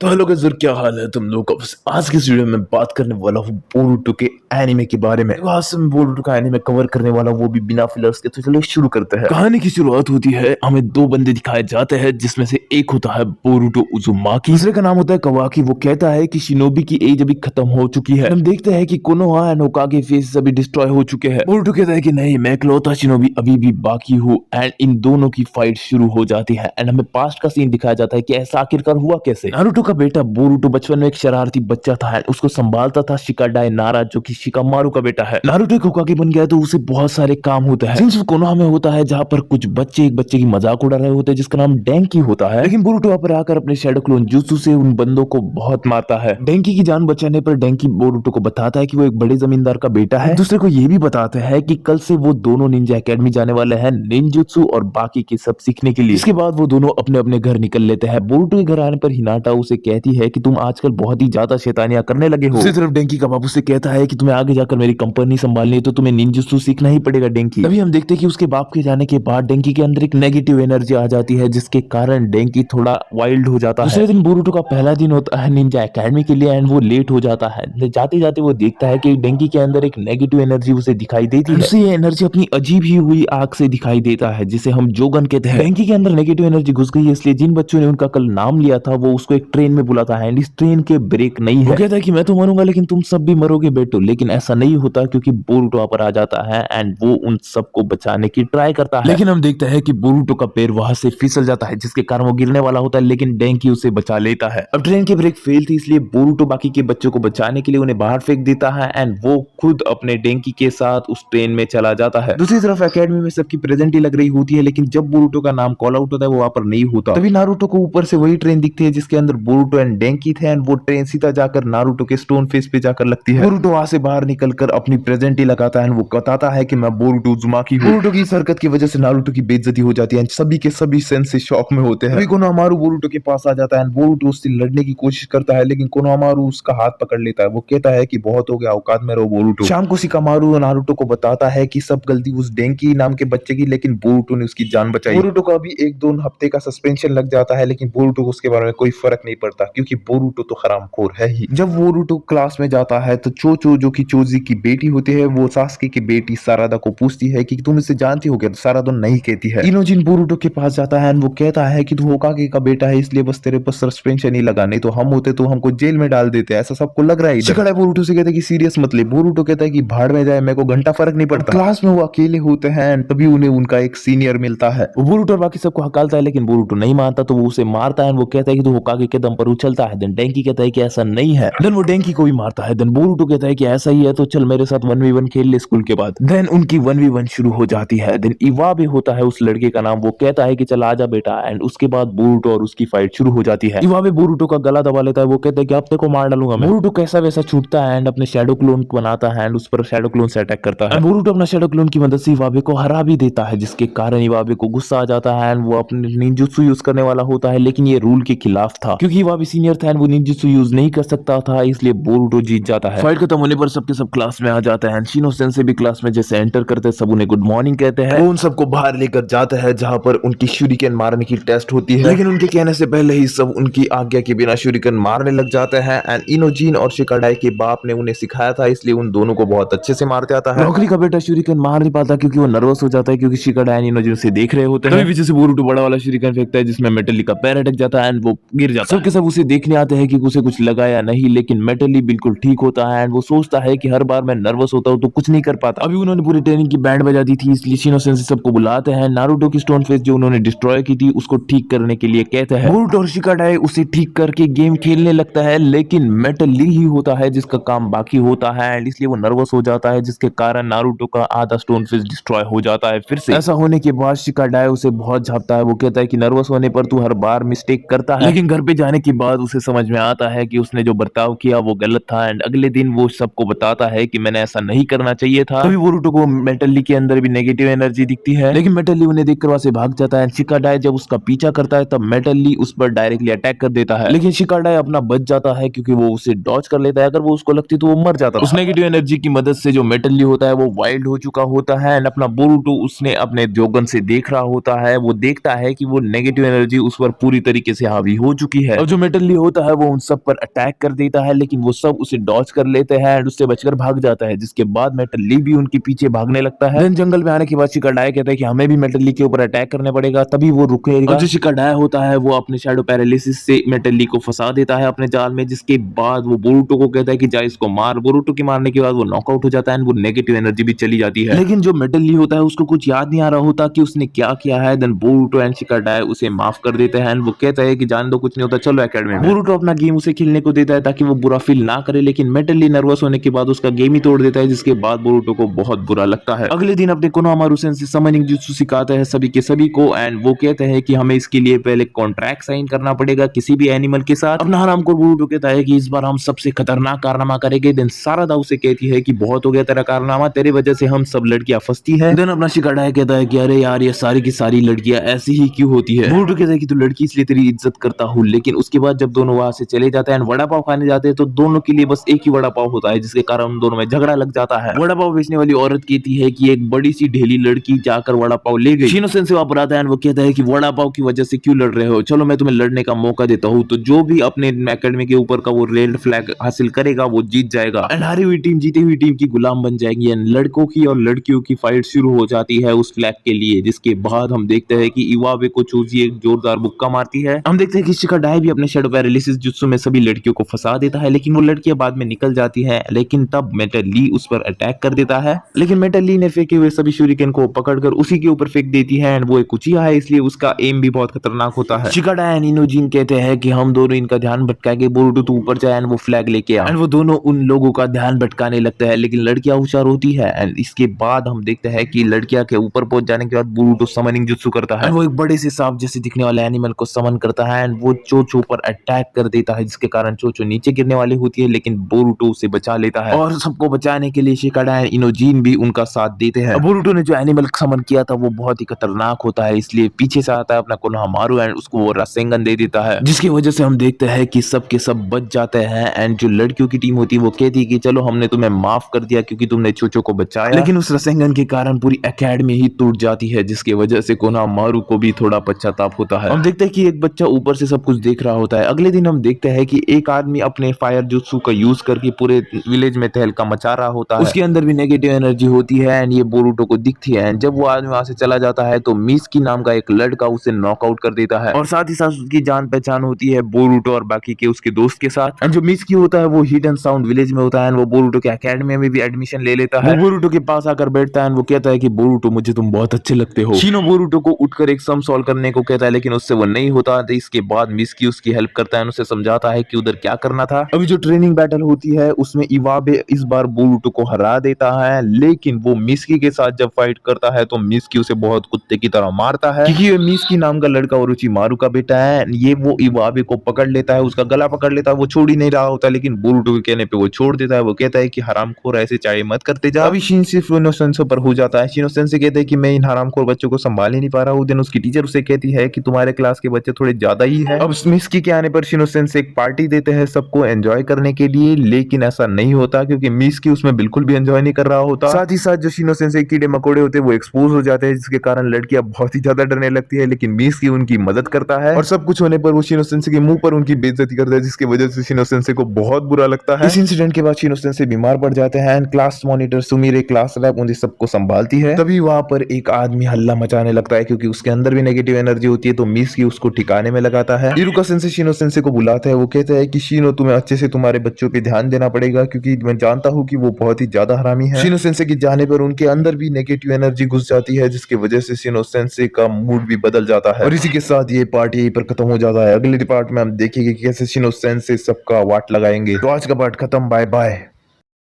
तो hello guys, क्या हाल है तुम लोग का। आज की इस वीडियो में बात करने वाला हूँ बोरुटो के एनीमे के बारे में। आज से मैं बोरुटो का एनीमे कवर करने वाला हूँ, वो भी बिना फिलर्स के। तो चलो शुरू करते हैं। कहानी की शुरुआत होती है, हमें दो बंदे दिखाए जाते हैं जिसमें से एक होता है बोरुटो उजुमाकी, दूसरे का नाम होता है कवाकी। वो कहता है कि शिनोबी की एज अभी खत्म हो चुकी है। हम देखते हैं कि कोनोहा एंड होकागे फेस अभी डिस्ट्रॉय हो चुके हैं। बोरुटो कहता है कि नहीं, मैं इकलौता शिनोबी अभी भी बाकी हूँ। एंड इन दोनों की फाइट शुरू हो जाती है। एंड हमें पास्ट का सीन दिखाया जाता है कि ऐसा आखिरकार हुआ कैसे। नारुतो का बेटा बोरुटो बचपन में एक शरारती बच्चा था, उसको संभालता था शिकाडाई नारा, जो कि शिकामारू का बेटा है। नारुतो एक होकागे बन गया तो उसे बहुत सारे काम होते हैं। सिर्फ कोनोहा में होता है, जहाँ पर कुछ बच्चे एक बच्चे की मजाक उड़ा रहे होते हैं जिसका नाम डेंकी होता है। लेकिन बोरुटो वहां पर आकर अपने शैडो क्लोन जुत्सु से उन बंदों को बहुत मारता है। डेंकी की जान बचाने पर डेंकी बोरुटो को बताता है कि वो एक बड़े जमींदार का बेटा है। दूसरे को ये भी बताते हैं कि कल से वो दोनों निंजा एकेडमी जाने वाले हैं, निंजुत्सु और बाकी के सब सीखने के लिए। इसके बाद वो दोनों अपने अपने घर निकल लेते हैं। बोरुटो के घर आने पर हिनाटा उसे कहती है कि तुम आजकल बहुत ही ज्यादा शैतानियां करने लगे हो। दूसरी तरफ डेंकी का बाप उसे कहता है कि तुम्हें आगे जाकर मेरी कंपनी संभालनी है तो तुम्हें निंजुत्सु सीखना ही पड़ेगा डेंकी। तभी हम देखते हैं कि उसके बाप के जाने के बाद डेंकी के अंदर एक नेगेटिव एनर्जी आ जाती है, जिसके कारण डेंकी थोड़ा वाइल्ड हो जाता है। दूसरे दिन बोरुटो का पहला दिन होता है निंजा एकेडमी के लिए एंड वो लेट हो जाता है। जाते जाते वो देखता है कि डेंकी के अंदर एक नेगेटिव एनर्जी उसे दिखाई देती है। उसे ये एनर्जी अपनी अजीब ही हुई आंख से दिखाई देता है, जिसे हम जोगन कहते हैं। डेंकी के अंदर नेगेटिव एनर्जी घुस गई है, इसलिए जिन बच्चों ने उनका कल नाम लिया था वो उसको एक ट्रेन में बुलाता है एंड इस ट्रेन के ब्रेक नहीं है। वो कहता है कि मैं तो मरूंगा लेकिन तुम सब भी मरोगे बेटो। लेकिन ऐसा नहीं होता, क्योंकि बोरुटो वहां पर आ जाता है एंड वो उन सबको बचाने की ट्राई करता है। लेकिन हम देखते हैं कि बोरुटो का पैर वहां से फिसल जाता है, जिसके कारण वो गिरने वाला होता है, लेकिन डेंकी उसे बचा लेता है। अब ट्रेन की ब्रेक फेल थी, इसलिए बोरुटो बाकी के बच्चों को बचाने के लिए उन्हें बाहर फेंक देता है एंड वो खुद अपने डेंकी के साथ उस ट्रेन में चला जाता है। दूसरी तरफ एकेडमी में सबकी प्रेजेंट ही लग रही होती है, लेकिन जब बोरुटो का नाम कॉल आउट होता है वो वहां पर नहीं होता। तभी नारुतो को ऊपर से वही ट्रेन दिखती है जिसके अंदर बोरुटो एंड डेंकी थे एंड वो ट्रेन सीधा जाकर नारुतो के स्टोन फेस पे जाकर लगती है। बोरुटो वहां से बाहर निकलकर अपनी प्रेजेंट ही लगाता है एंड वो बताता है कि मैं बोरुटो उजुमाकी हूं। बोरुटो की इस हरकत की वजह से नारुतो की बेइज्जती हो जाती है, सभी के सभी सेंस शॉक में होते हैं। कोनोहामारू बोरुटो के पास आ जाता है, बोरुटो उससे लड़ने की कोशिश करता है, लेकिन कोनोहामारू उसका हाथ पकड़ लेता है। वो कहता है कि बहुत हो गया, औकात में रहो बोरुटो। शाम को शिकामारू नारुतो को बताता है कि सब गलती उस डेंकी नाम के बच्चे की, लेकिन बोरुटो ने उसकी जान बचाई। बोरुटो का भी 1-2 हफ्ते का सस्पेंशन लग जाता है, लेकिन बोरुटो को उसके बारे में कोई फर्क नहीं पड़ता, क्योंकि बोरुटो तो हरामखोर है ही। जब बोरुटो क्लास में जाता है तो चोचो, जो कि चोजी की बेटी होती है, वो सास्के की बेटी सारादा को पूछती है कि तुम इसे जानती हो क्या? तो सारादा नहीं कहती है। इनोजिन बोरुटो के पास जाता है, वो कहता है कि तू होकागे का बेटा है, इसलिए बस तेरे पर सस्पेंशन ही लगा, नहीं तो हम होते तो हमको जेल में डाल देते, ऐसा सबको लग रहा है। शिकाडा बोरुटो से कहता है कि सीरियस मत ले। बोरुटो कहता है कि भाड़ में जाए, मेरे को घंटा फर्क नहीं पड़ता। क्लास में वो अकेले होते हैं, तभी उन्हें उनका एक सीनियर मिलता है। बोरुटो और बाकी सबको हकालता है, लेकिन बोरुटो नहीं मानता, तो वो उसे मारता है। वो कहता है कि तू होकागे के दम पर उछलता है। देन डेंकी कहता है कि ऐसा नहीं है। देन वो डेंकी को भी मारता है। देन बोरुटो कहता है कि ऐसा ही है, तो चल मेरे साथ 1v1 खेल ले स्कूल के बाद। देन उनकी 1v1 शुरू हो जाती है। देन इवाबे होता है उस लड़के का नाम। वो कहता है कि चल आजा बेटा, एंड उसके बाद बोरुटो और उसकी फाइट शुरू हो जाती है। इवाबे बोरुटो का गला दबा लेता है। वो कहता है कि अब तेरे को मार डालूंगा मैं। बोरुटो कैसा वैसा छूटता है एंड अपने शैडो क्लोन बनाता है एंड उस पर शैडो क्लोन से अटैक करता है। बोरुटो अपना शैडो क्लोन की मदद से इवाबे को हरा भी देता है, जिसके कारण इवाबे को गुस्सा आ जाता है एंड वो अपने निंजुत्सु यूज करने वाला होता है, लेकिन ये रूल के खिलाफ था, क्योंकि इवाबे सीनियर था एंड वो निंजुत्सु यूज नहीं कर सकता था, इसलिए बोरुटो जीत जाता है। फाइट खत्म होने पर सबके सब क्लास में आ जाते हैं। शिनो सेंसे भी क्लास में जैसे एंटर करते हैं, सब उन्हें गुड मॉर्निंग कहते हैं। वो उन सबको बाहर लेकर जाते हैं, जहां पर उनकी शूरिकेन मारने की टेस्ट होती है, लेकिन उनके कहने से पहले ही सब उनकी आज्ञा के बिना शूरिकेन मारने लग जाते हैं एंड इनोजिन और शिकाडाई के बाप ने उन्हें सिखाया था, इसलिए उन दोनों को बहुत अच्छे से मारते आता है। नौकरी का बेटा शूरिकेन मार नहीं पाता क्योंकि वो नर्वस हो जाता है, क्योंकि शिकाडाई और इनोजिन से देख रहे होते हैं। तभी पीछे से बोरुटो बड़ा वाला शूरिकेन फेंकता है, जिसमें मेटली का पैर अटक जाता है एंड वो गिर जाता है। सबके सब उसे देखने आते हैं कि उसे कुछ लगा या नहीं, लेकिन मेटली बिल्कुल ठीक होता है एंड वो सोचता है कि हर बार मैं नर्वस होता हूँ तो कुछ नहीं कर पाता। अभी उन्होंने पूरी ट्रेनिंग की बैंड बजा दी थी, इसलिए शिनो सेंसे सबको बुलाते हैं। नारुतो की स्टोन फेस जो उन्होंने डिस्ट्रॉय की थी उसको ठीक करने के लिए कहते हैं। बोरुटो और शिकाडाई उसे ठीक करके गेम खेलने लगता है, लेकिन मेटली ही होता है जिसका काम बाकी होता है एंड इसलिए वो नर्वस हो जाता है, जिसके कारण नारुतो का आधा स्टोन फेस डिस्ट्रॉय हो जाता है फिर से। ऐसा होने के बाद शिकाडाई उसे बहुत झापता है। वो कहता है कि नर्वस होने पर तू हर बार मिस्टेक करता है, लेकिन घर पे जाने के बाद उसे समझ में आता है कि उसने जो बर्ताव किया वो गलत था एंड अगले दिन वो सबको बताता है कि मैंने ऐसा नहीं करना चाहिए था। तभी बोरुटो को मेटली के अंदर भी नेगेटिव एनर्जी दिखती है, लेकिन मेटली उन्हें देखकर वहां से भाग जाता है। शिकाडाई जब उसका पीछा करता है तब मेटली उस पर डायरेक्टली अटैक कर देता है, लेकिन शिकाडाई अपना बच जाता है क्योंकि वो उसे डॉज कर लेता है। अगर वो उसको लगती तो वो मर जाता। उस नेगेटिव एनर्जी की मदद से जो मेटली होता है वो वाइल्ड हो चुका होता है एंड अपना बोरुटो उसने अपने जोगन से देख रहा होता है। वो देखता है कि वो नेगेटिव एनर्जी उस पर पूरी तरीके से हावी हो चुकी है। और जो मेटल ली होता है वो उन सब पर अटैक कर देता है, लेकिन वो सब उसे डॉज कर लेते हैं एंड उससे बचकर भाग जाता है, जिसके बाद मेटल ली भी उनके पीछे भागने लगता है। देन जंगल में आने के बाद शिकाडाई कहता है कि हमें भी मेटल ली के ऊपर अटैक करने पड़ेगा, तभी वो रुकेगा। और जो शिकाडाई होता है वो अपने शैडो पैरालिसिस से मेटल ली को फंसा देता है अपने जाल में, जिसके बाद वो बोरुटो को कहता है कि जा इसको मार। बोरुटो के मारने के बाद वो नॉकआउट हो जाता है एंड वो नेगेटिव एनर्जी भी चली जाती है। लेकिन जो मेटल ली होता है उसको कुछ याद नहीं आ रहा होता कि उसने क्या किया है। देन बोरुटो एंड शिकाडाई उसे माफ कर देते हैं एंड वो कहता है कि जान दो कुछ नहीं होता, चलो एकेडमी में। बोरुटो अपना गेम उसे खेलने को देता है ताकि वो बुरा फील ना करे, लेकिन मेटल ली नर्वस होने के बाद उसका गेम ही तोड़ देता है, जिसके बाद बोरुटो को बहुत बुरा लगता है। अगले दिन अपने कोनोहामारू सेंसेई समनिंग जुत्सु सिखाता है सभी के सभी को एंड वो कहते हैं कि हमें इसके लिए पहले कॉन्ट्रैक्ट साइन करना पड़ेगा किसी भी एनिमल के साथ। अपना हरामखोर बोरुटो कहता है कि इस बार हम सबसे खतरनाक कारनामा करेंगे। देन सारादा उसे कहती है कि बहुत हो गया तेरा कारनामा, तेरे वजह से हम सब लड़कियां फंसती है। देन अपना शिकाडाई कहता है कि अरे यार ये सारी की सारी लड़कियां ऐसी ही क्यों होती है। बोरुटो कहता है कि तू लड़की इसलिए तेरी इज्जत करता हूँ, लेकिन उसके बाद जब दोनों वहां से चले जाते हैं वड़ा पाव खाने जाते हैं तो दोनों के लिए बस एक ही वड़ा पाव होता है, जिसके कारण उन दोनों में झगड़ा लग जाता है। वड़ा पाव बेचने वाली औरत कहती है कि एक बड़ी सी ढेली लड़की जाकर वड़ा पाव ले गई। शिनो सेंसेई वहां पर आता है वो कहता है कि वड़ा पाव की वजह से क्यों लड़ रहे हो, चलो मैं तुम्हें लड़ने का मौका देता हूँ। तो जो भी अपने एकेडमी के ऊपर का वो रेड फ्लैग हासिल करेगा वो जीत जाएगा एंड हारी हुई टीम जीती हुई टीम की गुलाम बन जाएगी एंड लड़कों की और लड़कियों की फाइट शुरू हो जाती है उस फ्लैग के लिए। जिसके बाद हम देखते हैं कि इवाबे को चूजी एक जोरदार मुक्का मारती है। हम देखते हैं कि शिकाडाई भी अपने शैडो पैरालिसिस जुत्सु में सभी लड़कियों को फंसा देता है, लेकिन वो लड़कियां बाद में निकल जाती हैं। लेकिन तब मेटल ली उस पर अटैक कर देता है, लेकिन मेटल ली ने फेंके हुए सभी शूरिकेन को पकड़कर उसी के ऊपर फेंक देती है एंड वो एक उचिया है इसलिए उसका एम भी बहुत खतरनाक होता है। शिकाडाई एंड इनोजिन कहते हैं कि हम दोनों इनका ध्यान भटकाएंगे, बोरुटो तू ऊपर जाए एंड वो फ्लैग लेके आ। एंड वो दोनों उन लोगों का ध्यान भटकाने लगता है, लेकिन लड़कियां होशियार होती है एंड इसके बाद हम देखते हैं कि लड़कियां के ऊपर पहुंच जाने के बाद बोरुटो समनिंग जुत्सु करता है। वो एक बड़े से सांप जैसे दिखने वाले एनिमल को समन करता है एंड वो चोचो पर अटैक कर देता है, जिसके कारण चोचो नीचे गिरने वाली होती है, लेकिन बोरुटो उसे बचा लेता है और सबको बचाने के लिए शिकाडाई इनोजिन भी उनका साथ देते हैं। बोरुटो ने जो एनिमल समन किया था वो बहुत ही खतरनाक होता है, इसलिए पीछे से आता है अपना कोनोहामारू एंड उसको वो रासेंगन दे देता है, जिसकी वजह से हम देखते हैं कि सब के सब बच जाते हैं एंड जो लड़कियों की टीम होती है वो कहती है कि चलो हमने तुम्हें माफ कर दिया क्योंकि तुमने चोचो को बचाया, लेकिन उस रासेंगन के कारण पूरी एकेडमी ही टूट जाती है, जिसकी वजह से कोनोहामारू को भी थोड़ा पश्चाताप होता है। हम देखते हैं कि एक बच्चा ऊपर से सब कुछ देख रहा होता है। अगले दिन हम देखते हैं कि एक आदमी अपने फायर जुत्सु का यूज करके पूरे विलेज में तहलका मचा रहा होता है। उसके अंदर भी नेगेटिव एनर्जी होती है एंड ये बोरुटो को दिखती है एंड जब वो आदमी वहां से चला जाता है तो मिसकी नाम का एक लड़का उसे नॉकआउट कर देता है और साथ ही साथ उसकी जान पहचान होती है बोरुटो और बाकी के उसके दोस्त के साथ। एंड जो मिसकी होता है वो हिट एंड साउंड विलेज में होता है एंड वो बोरुटो के एकेडमी में भी एडमिशन ले लेता है। वो बोरुटो के पास आकर बैठता है एंड वो कहता है कि बोरुटो मुझे तुम बहुत अच्छे लगते हो। शिनो बोरुटो को उठकर एक सम सॉल्व करने को कहता है, लेकिन उससे वो नहीं होता। तो इसके बाद मिसकी उसकी हेल्प करता है, उसे समझाता है कि उधर क्या करना था। अभी जो ट्रेनिंग बैटल होती है उसमें इवाबे इस बार बोरुटो को हरा देता है, लेकिन वो मिसकी के साथ जब फाइट करता है तो मिसकी उसे बहुत कुत्ते की तरह मारता है, क्योंकि ये मिसकी नाम का लड़का ओरोचिमारू का बेटा है। ये वो इवाबे को पकड़ लेता है, उसका गला पकड़ लेता है, वो छोड़ ही नहीं रहा होता, लेकिन बोरुटो के कहने पे वो छोड़ देता है। वो कहता है कि हरामखोर ऐसे चाहे मत करते जा। अभी शिन सिर्फ शिनो सेंसेई पर हो जाता है। शिनो सेंसेई कहते हैं कि मैं इन हरामखोर बच्चों को संभाल ही नहीं पा रहा हूँ। दिन उसकी टीचर उसे कहती है कि तुम्हारे क्लास के बच्चे थोड़े ज्यादा ही है। अब मिसकी के आने पर शिनो सेंसेई एक पार्टी देते हैं सबको एंजॉय करने के लिए, लेकिन ऐसा नहीं होता क्योंकि मिसकी उसमें बिल्कुल भी एंजॉय नहीं कर रहा होता। साथ ही साथ जो शिनो सेंसेई कीड़े मकोड़े होते हैं वो एक्सपोज हो जाते हैं, जिसके कारण लड़कियां बहुत ही ज्यादा डरने लगती है, लेकिन मिसकी उनकी मदद करता है और सब कुछ होने पर वो शिनो सेंसेई के मुंह पर उनकी बेइज्जती करता है, जिसकी वजह से शिनो सेंसेई को बहुत बुरा लगता है। इस इंसिडेंट के बाद शिनो सेंसेई बीमार पड़ जाते हैं and class monitor Sumire class rep उन्हें सबको संभालती है। तभी वहां पर एक आदमी हल्ला मचाने लगता है क्योंकि उसके अंदर भी नेगेटिव एनर्जी होती है, तो मिसकी उसको ठिकाने में लगाता है। इरुका सेंसेई शिनो सेंसेई को बुलाता है। वो कहता है कि शिनो तुम्हें अच्छे से तुम्हारे बच्चों पे ध्यान देना पड़ेगा क्योंकि मैं जानता हूँ कि वो बहुत ही ज्यादा हरामी है। शिनो सेंसेई की जाने पर उनके अंदर भी नेगेटिव एनर्जी घुस जाती है, जिसकी वजह से शिनो सेंसेई का मूड भी बदल जाता है और इसी के साथ ये पार्ट यहीं पर खत्म हो जाता है। अगले पार्ट में हम देखेंगे कि कैसे शिनो सेंसेई सबका वाट लगाएंगे। तो आज का पार्ट खत्म, बाय बाय।